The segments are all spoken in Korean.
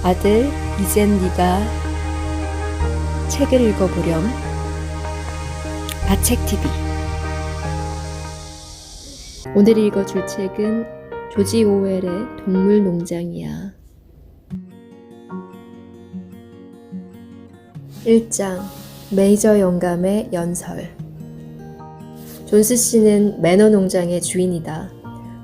아들, 이젠 네가 책을 읽어보렴. 아책TV. 오늘 읽어줄 책은 조지 오웰의 동물농장이야. 1장 메이저 영감의 연설. 존스 씨는 매너 농장의 주인이다.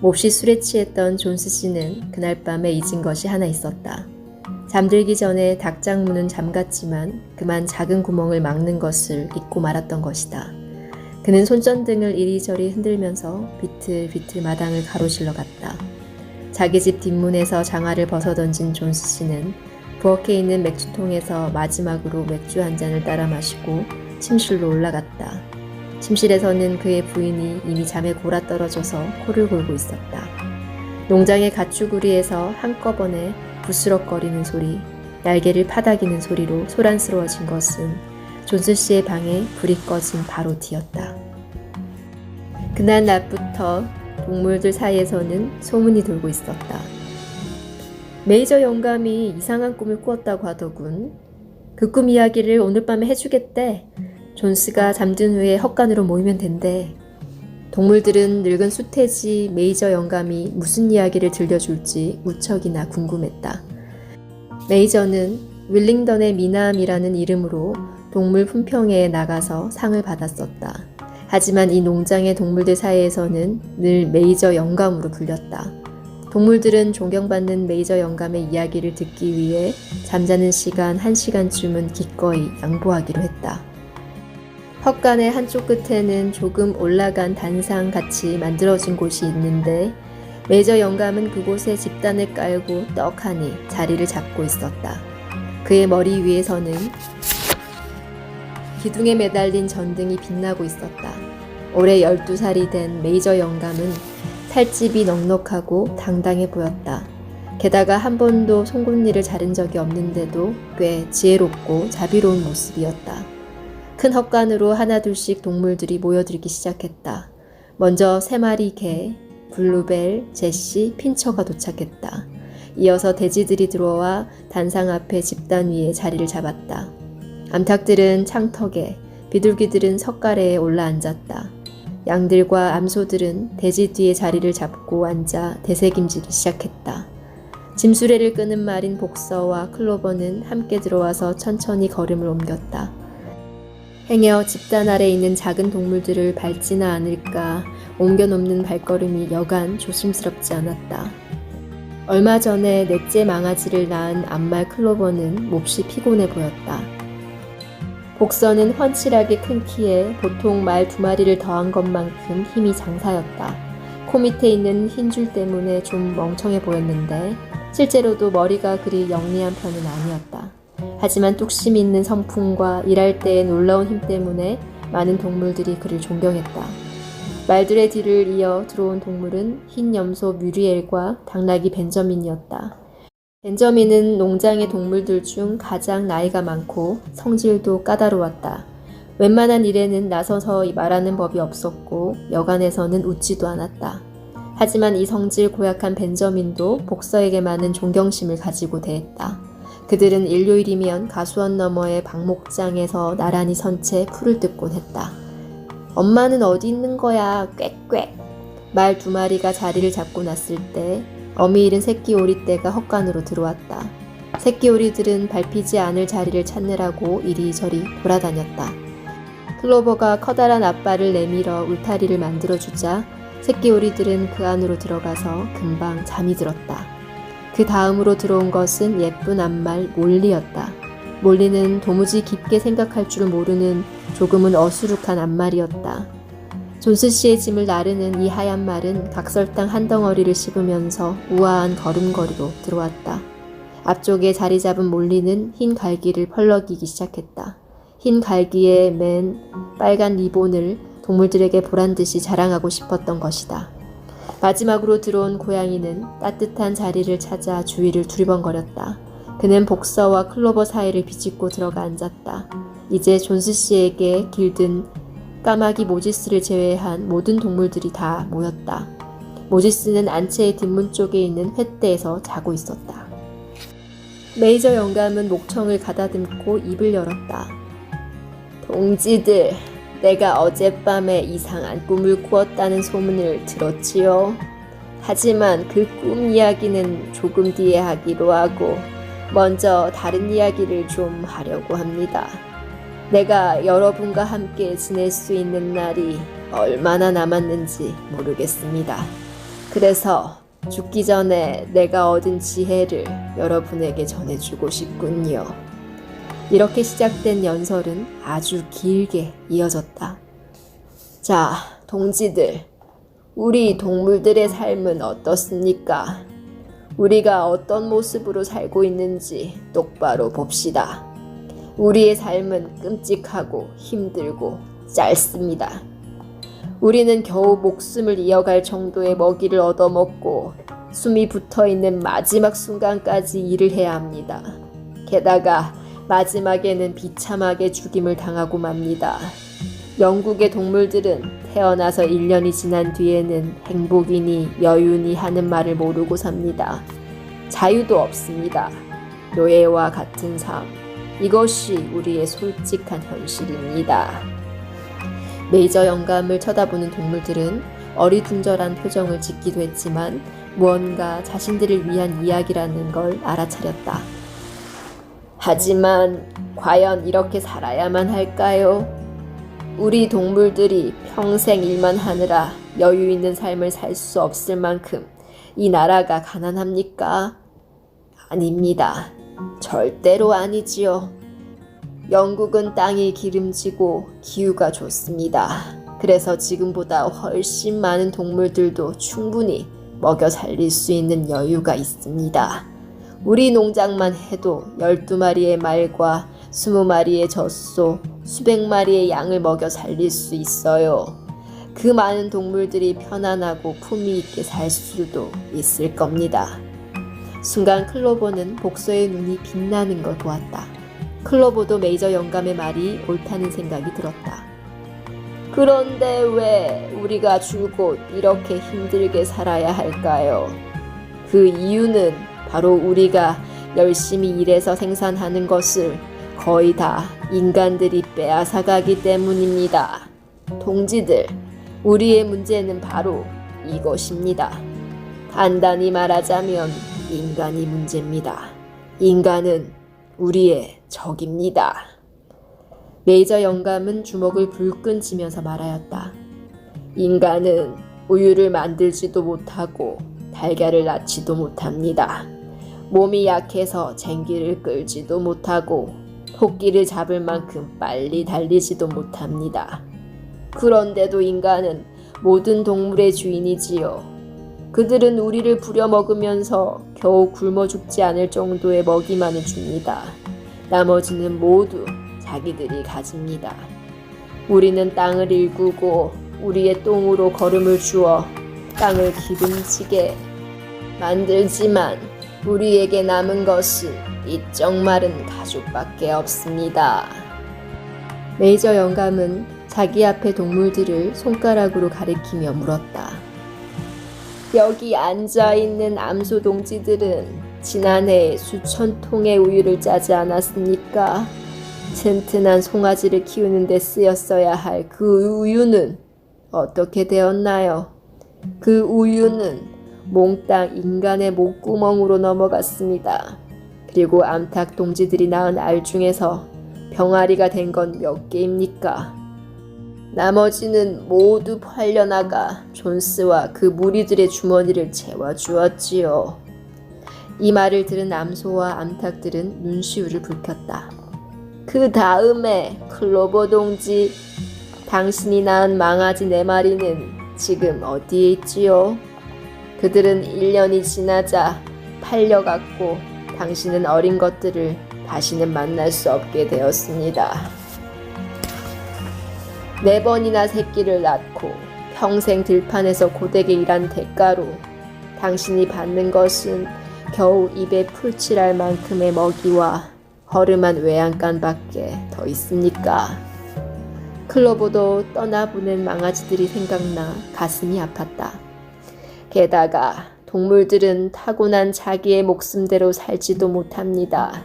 몹시 술에 취했던 존스 씨는 그날 밤에 잊은 것이 하나 있었다. 잠들기 전에 닭장 문은 잠갔지만 그만 작은 구멍을 막는 것을 잊고 말았던 것이다. 그는 손전등을 이리저리 흔들면서 비틀비틀 마당을 가로질러 갔다. 자기 집 뒷문에서 장화를 벗어던진 존스 씨는 부엌에 있는 맥주통에서 마지막으로 맥주 한 잔을 따라 마시고 침실로 올라갔다. 침실에서는 그의 부인이 이미 잠에 골아떨어져서 코를 골고 있었다. 농장의 가축우리에서 한꺼번에 부스럭거리는 소리, 날개를 파닥이는 소리로 소란스러워진 것은 존스 씨의 방에 불이 꺼진 바로 뒤였다. 그날 낮부터 동물들 사이에서는 소문이 돌고 있었다. 메이저 영감이 이상한 꿈을 꾸었다고 하더군. 그 꿈 이야기를 오늘 밤에 해주겠대. 존스가 잠든 후에 헛간으로 모이면 된대. 동물들은 늙은 수태지 메이저 영감이 무슨 이야기를 들려줄지 무척이나 궁금했다. 메이저는 윌링던의 미남이라는 이름으로 동물 품평회에 나가서 상을 받았었다. 하지만 이 농장의 동물들 사이에서는 늘 메이저 영감으로 불렸다. 동물들은 존경받는 메이저 영감의 이야기를 듣기 위해 잠자는 시간 1시간쯤은 기꺼이 양보하기로 했다. 헛간의 한쪽 끝에는 조금 올라간 단상같이 만들어진 곳이 있는데 메이저 영감은 그곳에 집단을 깔고 떡하니 자리를 잡고 있었다. 그의 머리 위에서는 기둥에 매달린 전등이 빛나고 있었다. 올해 12살이 된 메이저 영감은 살집이 넉넉하고 당당해 보였다. 게다가 한 번도 송곳니를 자른 적이 없는데도 꽤 지혜롭고 자비로운 모습이었다. 큰 헛간으로 하나둘씩 동물들이 모여들기 시작했다. 먼저 3마리 개, 블루벨, 제시, 핀처가 도착했다. 이어서 돼지들이 들어와 단상 앞에 집단 위에 자리를 잡았다. 암탉들은 창턱에, 비둘기들은 석가래에 올라앉았다. 양들과 암소들은 돼지 뒤에 자리를 잡고 앉아 되새김질을 시작했다. 짐수레를 끄는 말인 복서와 클로버는 함께 들어와서 천천히 걸음을 옮겼다. 행여 집단 아래 있는 작은 동물들을 밟지나 않을까 옮겨놓는 발걸음이 여간 조심스럽지 않았다. 얼마 전에 넷째 망아지를 낳은 암말 클로버는 몹시 피곤해 보였다. 복서는 훤칠하게 큰 키에 보통 말 2마리를 더한 것만큼 힘이 장사였다. 코 밑에 있는 흰 줄 때문에 좀 멍청해 보였는데 실제로도 머리가 그리 영리한 편은 아니었다. 하지만 뚝심 있는 성품과 일할 때의 놀라운 힘 때문에 많은 동물들이 그를 존경했다. 말들의 뒤를 이어 들어온 동물은 흰 염소 뮤리엘과 당나귀 벤저민이었다. 벤저민은 농장의 동물들 중 가장 나이가 많고 성질도 까다로웠다. 웬만한 일에는 나서서 말하는 법이 없었고 여간에서는 웃지도 않았다. 하지만 이 성질 고약한 벤저민도 복서에게 많은 존경심을 가지고 대했다. 그들은 일요일이면 가수원 너머의 박목장에서 나란히 선 채 풀을 뜯곤 했다. 엄마는 어디 있는 거야? 꽥꽥. 말 2마리가 자리를 잡고 났을 때 어미 잃은 새끼 오리떼가 헛간으로 들어왔다. 새끼 오리들은 밟히지 않을 자리를 찾느라고 이리저리 돌아다녔다. 클로버가 커다란 앞발을 내밀어 울타리를 만들어주자 새끼 오리들은 그 안으로 들어가서 금방 잠이 들었다. 그 다음으로 들어온 것은 예쁜 암말 몰리였다. 몰리는 도무지 깊게 생각할 줄 모르는 조금은 어수룩한 암말이었다. 존스 씨의 짐을 나르는 이 하얀 말은 각설탕 한 덩어리를 씹으면서 우아한 걸음걸이로 들어왔다. 앞쪽에 자리 잡은 몰리는 흰 갈기를 펄럭이기 시작했다. 흰 갈기에 맨 빨간 리본을 동물들에게 보란듯이 자랑하고 싶었던 것이다. 마지막으로 들어온 고양이는 따뜻한 자리를 찾아 주위를 두리번거렸다. 그는 복서와 클로버 사이를 비집고 들어가 앉았다. 이제 존스 씨에게 길든 까마귀 모지스를 제외한 모든 동물들이 다 모였다. 모지스는 안채의 뒷문 쪽에 있는 횃대에서 자고 있었다. 메이저 영감은 목청을 가다듬고 입을 열었다. 동지들, 내가 어젯밤에 이상한 꿈을 꾸었다는 소문을 들었지요. 하지만 그 꿈 이야기는 조금 뒤에 하기로 하고 먼저 다른 이야기를 좀 하려고 합니다. 내가 여러분과 함께 지낼 수 있는 날이 얼마나 남았는지 모르겠습니다. 그래서 죽기 전에 내가 얻은 지혜를 여러분에게 전해주고 싶군요. 이렇게 시작된 연설은 아주 길게 이어졌다. 자, 동지들, 우리 동물들의 삶은 어떻습니까? 우리가 어떤 모습으로 살고 있는지 똑바로 봅시다. 우리의 삶은 끔찍하고 힘들고 짧습니다. 우리는 겨우 목숨을 이어갈 정도의 먹이를 얻어먹고 숨이 붙어있는 마지막 순간까지 일을 해야 합니다. 게다가 마지막에는 비참하게 죽임을 당하고 맙니다. 영국의 동물들은 태어나서 1년이 지난 뒤에는 행복이니 여유니 하는 말을 모르고 삽니다. 자유도 없습니다. 노예와 같은 삶. 이것이 우리의 솔직한 현실입니다. 메이저 영감을 쳐다보는 동물들은 어리둥절한 표정을 짓기도 했지만 무언가 자신들을 위한 이야기라는 걸 알아차렸다. 하지만 과연 이렇게 살아야만 할까요? 우리 동물들이 평생 일만 하느라 여유 있는 삶을 살 수 없을 만큼 이 나라가 가난합니까? 아닙니다. 절대로 아니지요. 영국은 땅이 기름지고 기후가 좋습니다. 그래서 지금보다 훨씬 많은 동물들도 충분히 먹여 살릴 수 있는 여유가 있습니다. 우리 농장만 해도 12마리의 말과 20마리의 젖소, 수백 마리의 양을 먹여 살릴 수 있어요. 그 많은 동물들이 편안하고 품위 있게 살 수도 있을 겁니다. 순간 클로버는 복서의 눈이 빛나는 걸 보았다. 클로버도 메이저 영감의 말이 옳다는 생각이 들었다. 그런데 왜 우리가 줄곧 이렇게 힘들게 살아야 할까요? 그 이유는 바로 우리가 열심히 일해서 생산하는 것을 거의 다 인간들이 빼앗아가기 때문입니다. 동지들, 우리의 문제는 바로 이것입니다. 간단히 말하자면 인간이 문제입니다. 인간은 우리의 적입니다. 메이저 영감은 주먹을 불끈 쥐면서 말하였다. 인간은 우유를 만들지도 못하고 달걀을 낳지도 못합니다. 몸이 약해서 쟁기를 끌지도 못하고 토끼를 잡을 만큼 빨리 달리지도 못합니다. 그런데도 인간은 모든 동물의 주인이지요. 그들은 우리를 부려먹으면서 겨우 굶어 죽지 않을 정도의 먹이만을 줍니다. 나머지는 모두 자기들이 가집니다. 우리는 땅을 일구고 우리의 똥으로 거름을 주어 땅을 기름지게 만들지만 우리에게 남은 것은 이쪽 마른 가죽밖에 없습니다. 메이저 영감은 자기 앞의 동물들을 손가락으로 가리키며 물었다. 여기 앉아있는 암소 동지들은 지난해 수천 통의 우유를 짜지 않았습니까? 튼튼한 송아지를 키우는 데 쓰였어야 할 그 우유는 어떻게 되었나요? 그 우유는 몽땅 인간의 목구멍으로 넘어갔습니다. 그리고 암탉 동지들이 낳은 알 중에서 병아리가 된 건 몇 개입니까? 나머지는 모두 팔려나가 존스와 그 무리들의 주머니를 채워주었지요. 이 말을 들은 암소와 암탉들은 눈시울을 붉혔다. 그 다음에 클로버 동지, 당신이 낳은 망아지 4마리는 지금 어디에 있지요? 그들은 1년이 지나자 팔려갔고 당신은 어린 것들을 다시는 만날 수 없게 되었습니다. 4번이나 새끼를 낳고 평생 들판에서 고되게 일한 대가로 당신이 받는 것은 겨우 입에 풀칠할 만큼의 먹이와 허름한 외양간밖에 더 있습니까? 클로버도 떠나보낸 망아지들이 생각나 가슴이 아팠다. 게다가 동물들은 타고난 자기의 목숨대로 살지도 못합니다.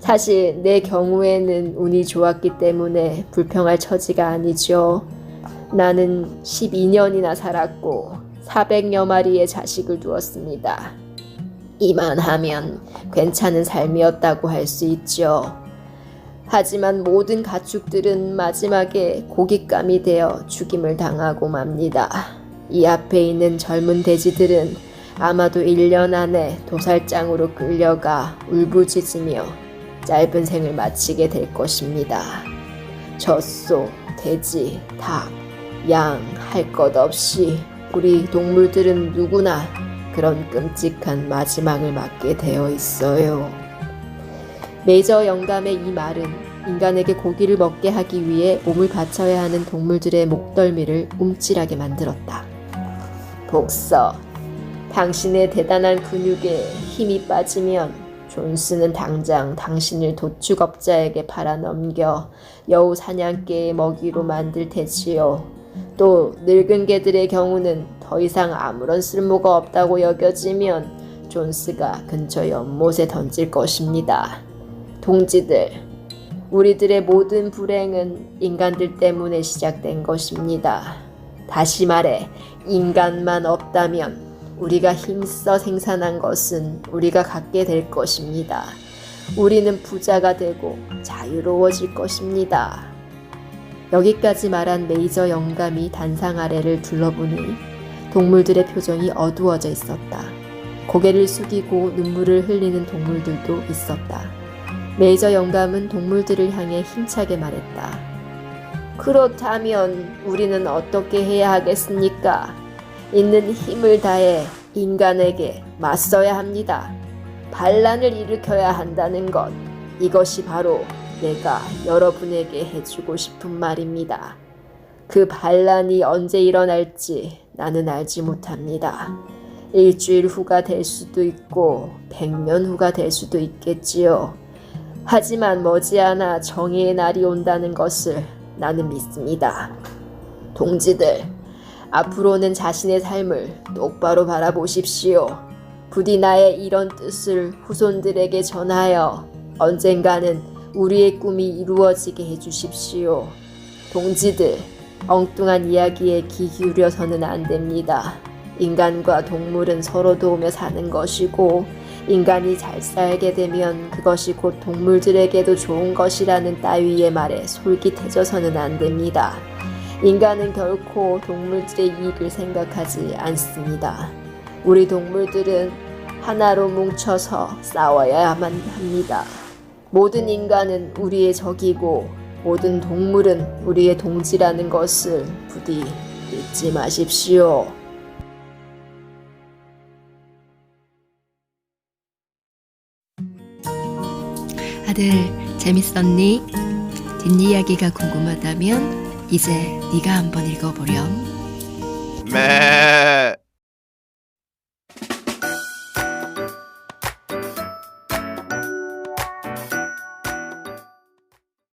사실 내 경우에는 운이 좋았기 때문에 불평할 처지가 아니죠. 나는 12년이나 살았고 400여 마리의 자식을 두었습니다. 이만하면 괜찮은 삶이었다고 할 수 있죠. 하지만 모든 가축들은 마지막에 고깃감이 되어 죽임을 당하고 맙니다. 이 앞에 있는 젊은 돼지들은 아마도 1년 안에 도살장으로 끌려가 울부짖으며 짧은 생을 마치게 될 것입니다. 젖소, 돼지, 닭, 양 할 것 없이 우리 동물들은 누구나 그런 끔찍한 마지막을 맞게 되어 있어요. 메이저 영감의 이 말은 인간에게 고기를 먹게 하기 위해 몸을 바쳐야 하는 동물들의 목덜미를 움찔하게 만들었다. 복서, 당신의 대단한 근육에 힘이 빠지면 존스는 당장 당신을 도축업자에게 팔아넘겨 여우 사냥개의 먹이로 만들 테지요. 또 늙은 개들의 경우는 더 이상 아무런 쓸모가 없다고 여겨지면 존스가 근처 연못에 던질 것입니다. 동지들, 우리들의 모든 불행은 인간들 때문에 시작된 것입니다. 다시 말해 인간만 없다면 우리가 힘써 생산한 것은 우리가 갖게 될 것입니다. 우리는 부자가 되고 자유로워질 것입니다. 여기까지 말한 메이저 영감이 단상 아래를 둘러보니 동물들의 표정이 어두워져 있었다. 고개를 숙이고 눈물을 흘리는 동물들도 있었다. 메이저 영감은 동물들을 향해 힘차게 말했다. 그렇다면 우리는 어떻게 해야 하겠습니까? 있는 힘을 다해 인간에게 맞서야 합니다. 반란을 일으켜야 한다는 것, 이것이 바로 내가 여러분에게 해주고 싶은 말입니다. 그 반란이 언제 일어날지 나는 알지 못합니다. 일주일 후가 될 수도 있고 100년 후가 될 수도 있겠지요. 하지만 머지않아 정의의 날이 온다는 것을 나는 믿습니다. 동지들, 앞으로는 자신의 삶을 똑바로 바라보십시오. 부디 나의 이런 뜻을 후손들에게 전하여 언젠가는 우리의 꿈이 이루어지게 해주십시오. 동지들, 엉뚱한 이야기에 귀 기울여서는 안 됩니다. 인간과 동물은 서로 도우며 사는 것이고 인간이 잘 살게 되면 그것이 곧 동물들에게도 좋은 것이라는 따위의 말에 솔깃해져서는 안 됩니다. 인간은 결코 동물들의 이익을 생각하지 않습니다. 우리 동물들은 하나로 뭉쳐서 싸워야만 합니다. 모든 인간은 우리의 적이고 모든 동물은 우리의 동지라는 것을 부디 잊지 마십시오. 아들, 재밌었니? 뒷이야기가 궁금하다면 이제 네가 한번 읽어보렴. 매